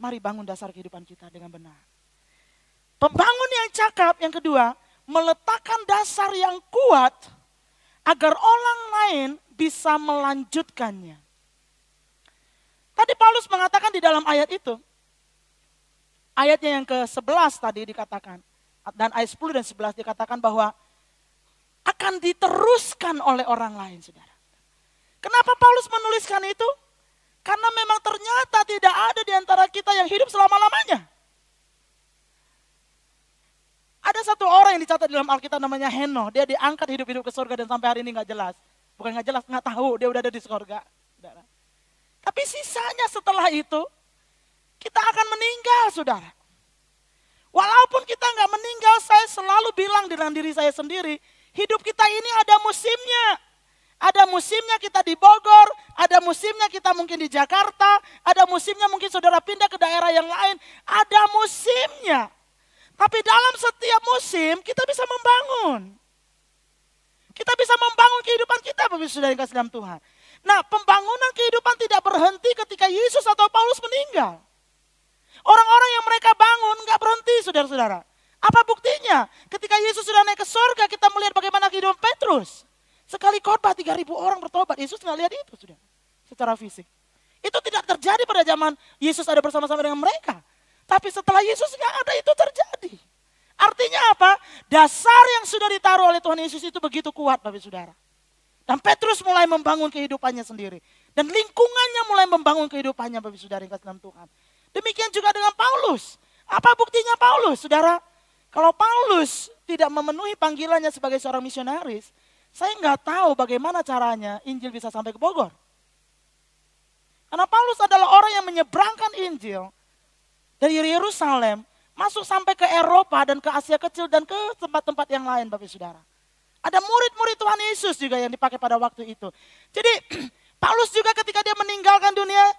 Mari bangun dasar kehidupan kita dengan benar. Pembangun yang cakap yang kedua, meletakkan dasar yang kuat agar orang lain bisa melanjutkannya. Tadi Paulus mengatakan di dalam ayat itu, ayatnya yang ke-11 tadi dikatakan, dan ayat 10 dan 11 dikatakan bahwa akan diteruskan oleh orang lain, saudara. Kenapa Paulus menuliskan itu? Karena memang ternyata tidak ada di antara kita yang hidup selama-lamanya. Ada satu orang yang dicatat dalam Alkitab namanya Henoh. Dia diangkat hidup-hidup ke surga dan sampai hari ini gak jelas. Bukan gak jelas, gak tahu dia udah ada di surga. Saudara. Tapi sisanya setelah itu, kita akan meninggal saudara. Walaupun kita gak meninggal, saya selalu bilang dengan diri saya sendiri, hidup kita ini ada musimnya. Ada musimnya kita di Bogor, ada musimnya kita mungkin di Jakarta, ada musimnya mungkin saudara pindah ke daerah yang lain, ada musimnya. Tapi dalam setiap musim kita bisa membangun. Kita bisa membangun kehidupan kita Bapak Saudara yang kasih dalam Tuhan. Nah, pembangunan kehidupan tidak berhenti ketika Yesus atau Paulus meninggal. Orang-orang yang mereka bangun gak berhenti saudara-saudara. Apa buktinya? Ketika Yesus sudah naik ke surga, kita melihat bagaimana kehidupan Petrus. Sekali khotbah 3.000 orang bertobat. Yesus nggak lihat itu sudah secara fisik. Itu tidak terjadi pada zaman Yesus ada bersama-sama dengan mereka. Tapi setelah Yesus nggak ada itu terjadi. Artinya apa? Dasar yang sudah ditaruh oleh Tuhan Yesus itu begitu kuat Bapak Saudara. Dan Petrus mulai membangun kehidupannya sendiri. Dan lingkungannya mulai membangun kehidupannya Bapak Saudara yang kasih dalam Tuhan. Demikian juga dengan Paulus. Apa buktinya Paulus? Saudara, kalau Paulus tidak memenuhi panggilannya sebagai seorang misionaris, saya nggak tahu bagaimana caranya Injil bisa sampai ke Bogor. Karena Paulus adalah orang yang menyeberangkan Injil dari Yerusalem, masuk sampai ke Eropa dan ke Asia Kecil dan ke tempat-tempat yang lain Bapak Saudara. Ada murid-murid Tuhan Yesus juga yang dipakai pada waktu itu. Jadi Paulus juga ketika dia meninggalkan dunia,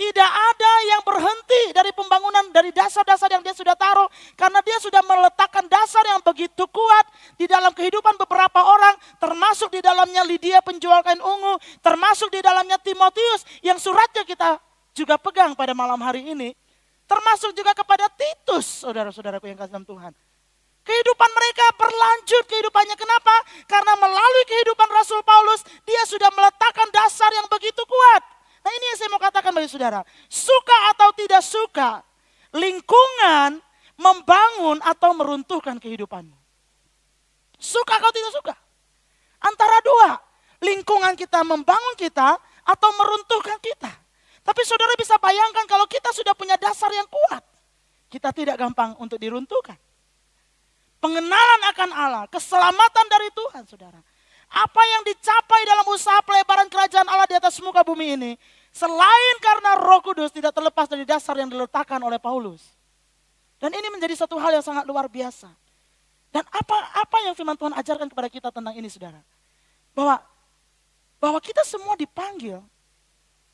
tidak ada yang berhenti dari pembangunan, dari dasar-dasar yang dia sudah taruh. Karena dia sudah meletakkan dasar yang begitu kuat di dalam kehidupan beberapa orang. Termasuk di dalamnya Lydia penjual kain ungu. Termasuk di dalamnya Timotius yang suratnya kita juga pegang pada malam hari ini. Termasuk juga kepada Titus, saudara-saudaraku yang kasih dalam Tuhan. Kehidupan mereka berlanjut kehidupannya. Kenapa? Karena melalui kehidupan Rasul Paulus, dia sudah meletakkan dasar yang begitu kuat. Nah ini yang saya mau katakan bagi saudara. Suka atau tidak suka, lingkungan membangun atau meruntuhkan kehidupanmu. Suka atau tidak suka. Antara dua, lingkungan kita membangun kita atau meruntuhkan kita. Tapi saudara bisa bayangkan kalau kita sudah punya dasar yang kuat. kita tidak gampang untuk diruntuhkan. Pengenalan akan Allah, keselamatan dari Tuhan, saudara. Apa yang dicapai dalam usaha pelebaran kerajaan Allah di atas muka bumi ini, selain karena Roh Kudus, tidak terlepas dari dasar yang diletakkan oleh Paulus. Dan ini menjadi satu hal yang sangat luar biasa. Dan apa yang firman Tuhan ajarkan kepada kita tentang ini, saudara? Bahwa kita semua dipanggil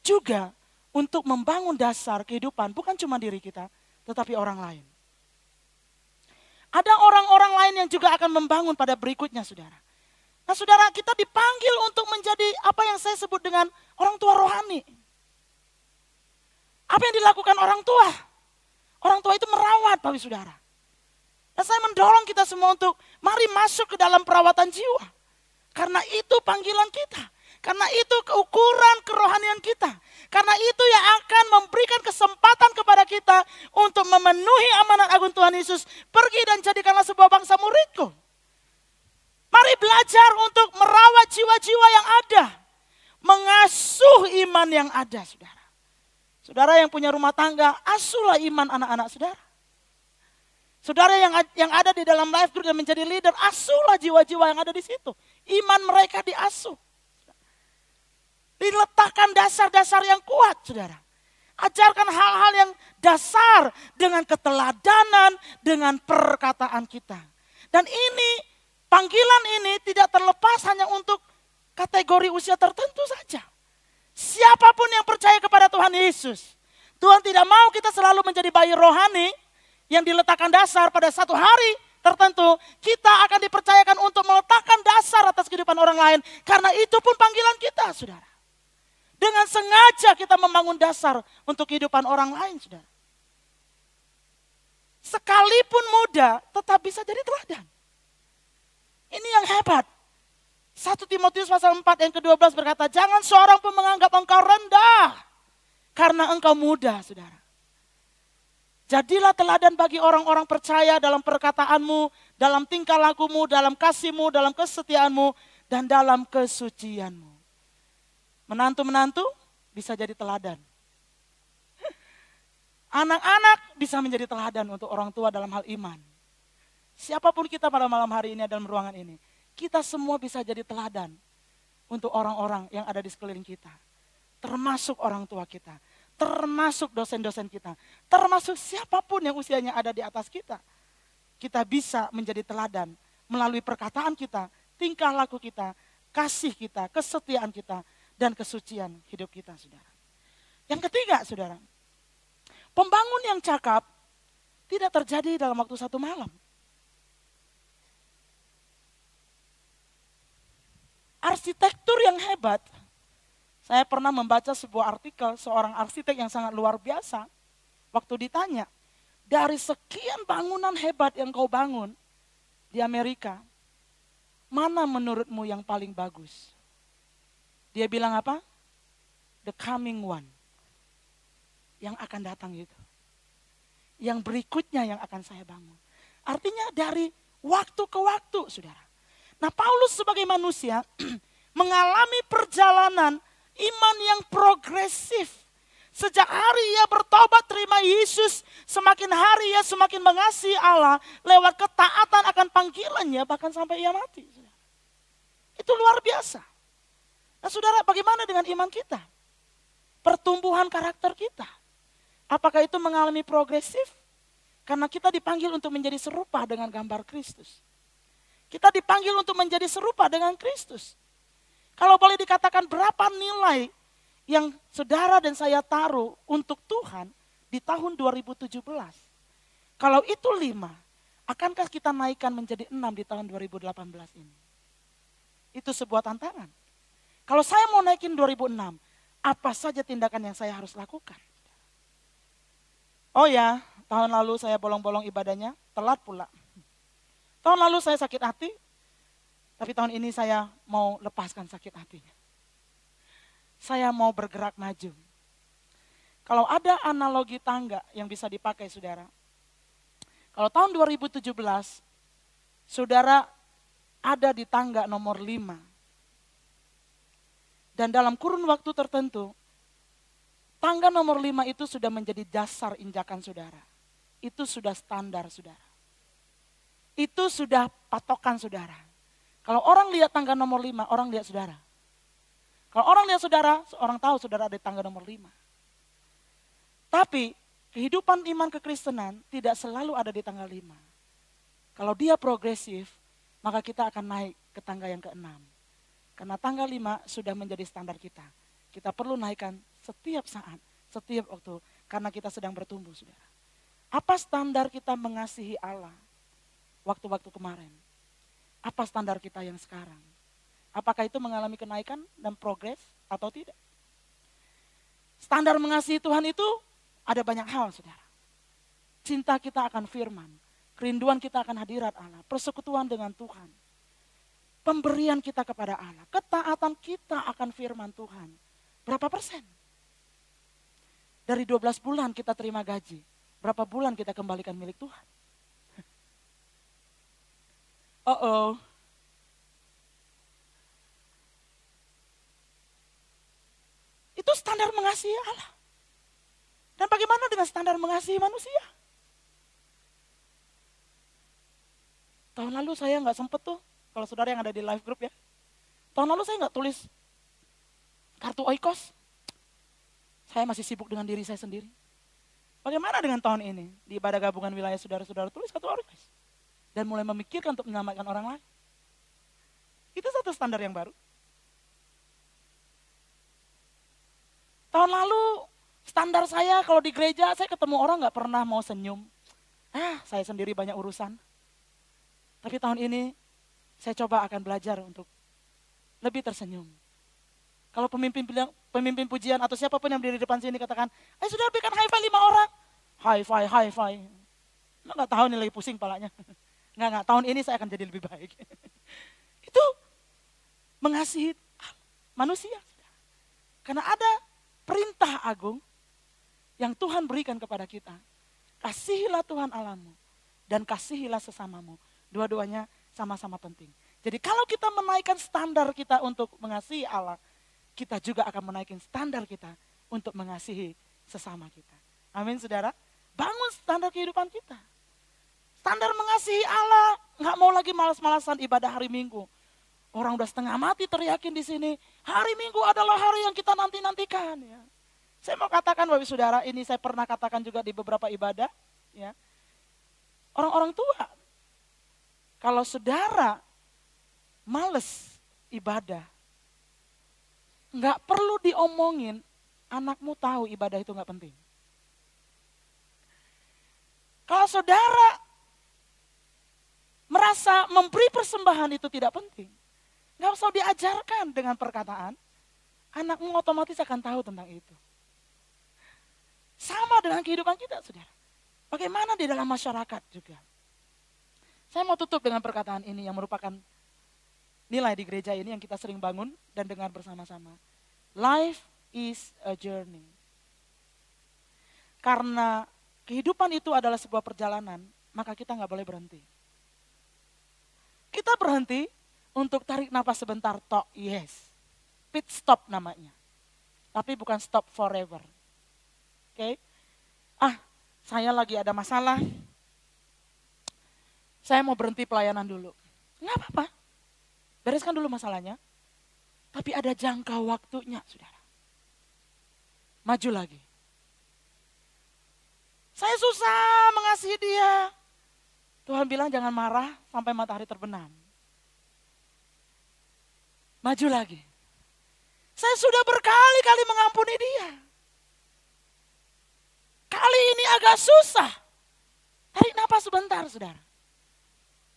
juga untuk membangun dasar kehidupan, bukan cuma diri kita, tetapi orang lain. Ada orang-orang lain yang juga akan membangun pada berikutnya, saudara. Nah, saudara, kita dipanggil untuk menjadi apa yang saya sebut dengan orang tua rohani. Apa yang dilakukan orang tua? Orang tua itu merawat, Bapak Saudara. Dan saya mendorong kita semua untuk mari masuk ke dalam perawatan jiwa. Karena itu panggilan kita. Karena itu keukuran kerohanian kita. Karena itu yang akan memberikan kesempatan kepada kita untuk memenuhi amanat agung Tuhan Yesus. Pergi dan jadikanlah sebuah bangsa muridku. Mari belajar untuk merawat jiwa-jiwa yang ada. Mengasuh iman yang ada, saudara. Saudara yang punya rumah tangga, asuhlah iman anak-anak saudara. Saudara yang ada di dalam life group dan menjadi leader, asuhlah jiwa-jiwa yang ada di situ. Iman mereka diasuh. Diletakkan dasar-dasar yang kuat, saudara. Ajarkan hal-hal yang dasar dengan keteladanan, dengan perkataan kita. Dan ini, panggilan ini tidak terlepas hanya untuk kategori usia tertentu saja. Siapapun yang percaya kepada Tuhan Yesus. Tuhan tidak mau kita selalu menjadi bayi rohani yang diletakkan dasar pada satu hari tertentu. Kita akan dipercayakan untuk meletakkan dasar atas kehidupan orang lain. Karena itu pun panggilan kita, saudara. Dengan sengaja kita membangun dasar untuk kehidupan orang lain, saudara. Sekalipun muda, tetap bisa jadi teladan. Ini yang hebat. 1 Timotius pasal 4 yang ke-12 berkata, jangan seorang pun menganggap engkau rendah. Karena engkau muda, saudara. Jadilah teladan bagi orang-orang percaya dalam perkataanmu, dalam tingkah lakumu, dalam kasihmu, dalam kesetiaanmu, dan dalam kesucianmu. Menantu-menantu bisa jadi teladan. Anak-anak bisa menjadi teladan untuk orang tua dalam hal iman. Siapapun kita pada malam hari ini dalam ruangan ini, kita semua bisa jadi teladan untuk orang-orang yang ada di sekeliling kita. Termasuk orang tua kita, termasuk dosen-dosen kita, termasuk siapapun yang usianya ada di atas kita. Kita bisa menjadi teladan melalui perkataan kita, tingkah laku kita, kasih kita, kesetiaan kita, dan kesucian hidup kita, saudara. Yang ketiga, saudara, pembangun yang cakap tidak terjadi dalam waktu satu malam. Arsitektur yang hebat, saya pernah membaca sebuah artikel seorang arsitek yang sangat luar biasa. Waktu ditanya, dari sekian bangunan hebat yang kau bangun di Amerika, mana menurutmu yang paling bagus? Dia bilang apa? The coming one. Yang akan datang itu. Yang berikutnya yang akan saya bangun. Artinya dari waktu ke waktu, saudara. Nah, Paulus sebagai manusia mengalami perjalanan iman yang progresif. Sejak hari ia bertobat terima Yesus, semakin hari ia semakin mengasihi Allah lewat ketaatan akan panggilannya bahkan sampai ia mati. Itu luar biasa. Nah, saudara, bagaimana dengan iman kita? Pertumbuhan karakter kita. Apakah itu mengalami progresif? Karena kita dipanggil untuk menjadi serupa dengan gambar Kristus. Kita dipanggil untuk menjadi serupa dengan Kristus. Kalau boleh dikatakan berapa nilai yang saudara dan saya taruh untuk Tuhan di tahun 2017. Kalau itu 5, akankah kita naikkan menjadi 6 di tahun 2018 ini? Itu sebuah tantangan. Kalau saya mau naikin 2006, apa saja tindakan yang saya harus lakukan? Oh ya, tahun lalu saya bolong-bolong ibadahnya, telat pula. Tahun lalu saya sakit hati, tapi tahun ini saya mau lepaskan sakit hatinya. Saya mau bergerak maju. Kalau ada analogi tangga yang bisa dipakai, saudara. Kalau tahun 2017, saudara ada di tangga nomor 5. Dan dalam kurun waktu tertentu, tangga nomor 5 itu sudah menjadi dasar injakan saudara. itu sudah standar saudara. Itu sudah patokan saudara. Kalau orang lihat tangga nomor 5, orang lihat saudara. Kalau orang lihat saudara, orang tahu saudara ada di tangga nomor 5. Tapi kehidupan iman kekristenan tidak selalu ada di tanggal 5. Kalau dia progresif, maka kita akan naik ke tangga yang ke-6. Karena tanggal 5 sudah menjadi standar kita. Kita perlu naikkan setiap saat, setiap waktu. Karena kita sedang bertumbuh, saudara. Apa standar kita mengasihi Allah waktu-waktu kemarin? Apa standar kita yang sekarang? Apakah itu mengalami kenaikan dan progres atau tidak? Standar mengasihi Tuhan itu ada banyak hal, saudara. Cinta kita akan firman. Kerinduan kita akan hadirat Allah. Persekutuan dengan Tuhan. Pemberian kita kepada Allah. Ketaatan kita akan firman Tuhan. Berapa persen? Dari 12 bulan kita terima gaji. Berapa bulan kita kembalikan milik Tuhan? Itu standar mengasihi Allah. Dan bagaimana dengan standar mengasihi manusia? Tahun lalu saya nggak sempet tuh, kalau saudara yang ada di live group ya. Tahun lalu saya nggak tulis kartu oikos. Saya masih sibuk dengan diri saya sendiri. Bagaimana dengan tahun ini? Di ibadah gabungan wilayah saudara-saudara tulis kartu oikos. Dan mulai memikirkan untuk menyelamatkan orang lain. Itu satu standar yang baru. Tahun lalu standar saya kalau di gereja saya ketemu orang nggak pernah mau senyum. Saya sendiri banyak urusan. Tapi tahun ini saya coba akan belajar untuk lebih tersenyum. Kalau pemimpin pujian atau siapapun yang berdiri di depan sini katakan, ayo sudah berikan high five 5 orang. High five. Nggak tahu nih lagi pusing palanya. Nggak, tahun ini saya akan jadi lebih baik. Itu mengasihi manusia. Karena ada perintah agung yang Tuhan berikan kepada kita. Kasihilah Tuhan Allahmu dan kasihilah sesamamu. Dua-duanya sama-sama penting. Jadi kalau kita menaikkan standar kita untuk mengasihi Allah, kita juga akan menaikkan standar kita untuk mengasihi sesama kita. Amin saudara. Bangun standar kehidupan kita. Standar mengasihi Allah, nggak mau lagi malas-malasan ibadah hari Minggu. Orang udah setengah mati teriakin di sini, hari Minggu adalah hari yang kita nanti-nantikan. Ya. Saya mau katakan Bapak Saudara, ini saya pernah katakan juga di beberapa ibadah. Ya. Orang-orang tua, kalau saudara males ibadah, nggak perlu diomongin, anakmu tahu ibadah itu nggak penting. Kalau saudara merasa memberi persembahan itu tidak penting, nggak usah diajarkan dengan perkataan, anakmu otomatis akan tahu tentang itu. Sama dengan kehidupan kita, saudara. Bagaimana di dalam masyarakat juga. Saya mau tutup dengan perkataan ini yang merupakan nilai di gereja ini yang kita sering bangun dan dengar bersama-sama. Life is a journey. Karena kehidupan itu adalah sebuah perjalanan, maka kita nggak boleh berhenti. Kita berhenti untuk tarik napas sebentar, tok, yes. Pit stop namanya. Tapi bukan stop forever. Oke? Saya lagi ada masalah. Saya mau berhenti pelayanan dulu. Nggak apa-apa. Bereskan dulu masalahnya. Tapi ada jangka waktunya, saudara. Maju lagi. Saya susah mengasihi dia. Tuhan bilang jangan marah sampai matahari terbenam. Maju lagi. Saya sudah berkali-kali mengampuni dia. Kali ini agak susah. Tarik napas sebentar, saudara.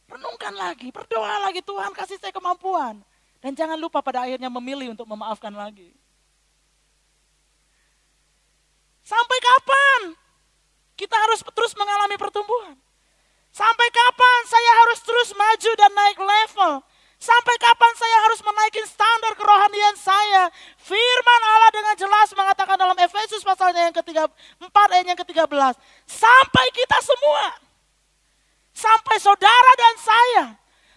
Renungkan lagi, berdoa lagi, Tuhan kasih saya kemampuan. Dan jangan lupa pada akhirnya memilih untuk memaafkan lagi. Sampai kapan kita harus terus mengalami pertumbuhan? Sampai kapan saya harus terus maju dan naik level? Sampai kapan saya harus menaikkan standar kerohanian saya? Firman Allah dengan jelas mengatakan dalam Efesus pasalnya yang ke-4 ayat yang ke-13. Sampai kita semua. Sampai saudara dan saya.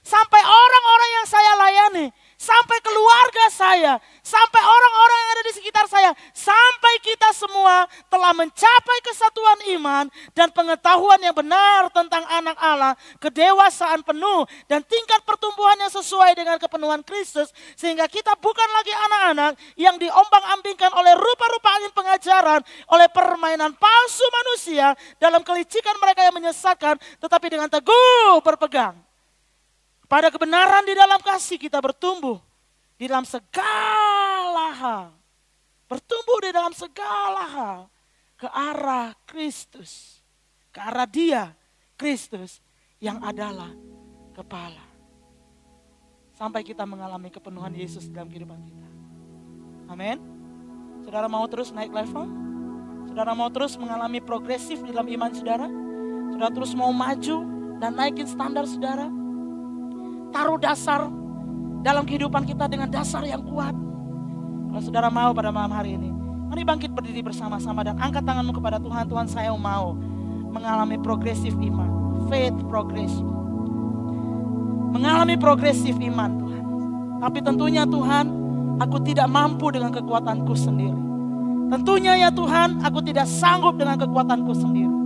Sampai orang-orang yang saya layani. Sampai keluarga saya. Sampai orang-orang yang ada di sekitar saya. Sampai kita semua semua telah mencapai kesatuan iman dan pengetahuan yang benar tentang anak Allah, kedewasaan penuh dan tingkat pertumbuhan yang sesuai dengan kepenuhan Kristus, sehingga kita bukan lagi anak-anak yang diombang-ambingkan oleh rupa-rupa angin pengajaran, oleh permainan palsu manusia dalam kelicikan mereka yang menyesatkan, tetapi dengan teguh berpegang pada kebenaran di dalam kasih kita bertumbuh di dalam segala hal. Bertumbuh di dalam segala hal ke arah Kristus. Ke arah Dia, Kristus yang adalah kepala. Sampai kita mengalami kepenuhan Yesus dalam kehidupan kita. Amin. Saudara mau terus naik level? Saudara mau terus mengalami progresif di dalam iman saudara? Saudara terus mau maju dan naikin standar saudara? Taruh dasar dalam kehidupan kita dengan dasar yang kuat. Kalau saudara mau pada malam hari ini, mari bangkit berdiri bersama-sama dan angkat tanganmu kepada Tuhan. Tuhan, saya mau mengalami progresif iman, faith progression. Mengalami progresif iman Tuhan. Tapi tentunya Tuhan, aku tidak mampu dengan kekuatanku sendiri. Tentunya ya Tuhan, aku tidak sanggup dengan kekuatanku sendiri.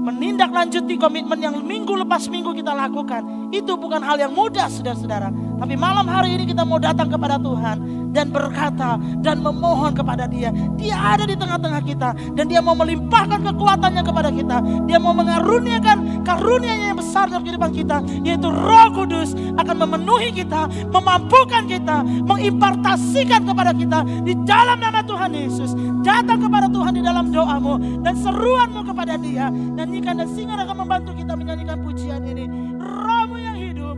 Menindaklanjuti komitmen yang minggu lepas minggu kita lakukan, itu bukan hal yang mudah saudara-saudara. Tapi malam hari ini kita mau datang kepada Tuhan dan berkata dan memohon kepada Dia. Dia ada di tengah-tengah kita dan Dia mau melimpahkan kekuatannya kepada kita. Dia mau mengaruniakan karunia-Nya yang besar dalam kehidupan kita, yaitu Roh Kudus akan memenuhi kita, memampukan kita, mengimpartasikan kepada kita di dalam nama Tuhan Yesus. Datang kepada Tuhan di dalam doamu dan seruanmu kepada Dia. Nyanyikan dan singar akan membantu kita menyanyikan pujian ini. Roh-Mu yang hidup,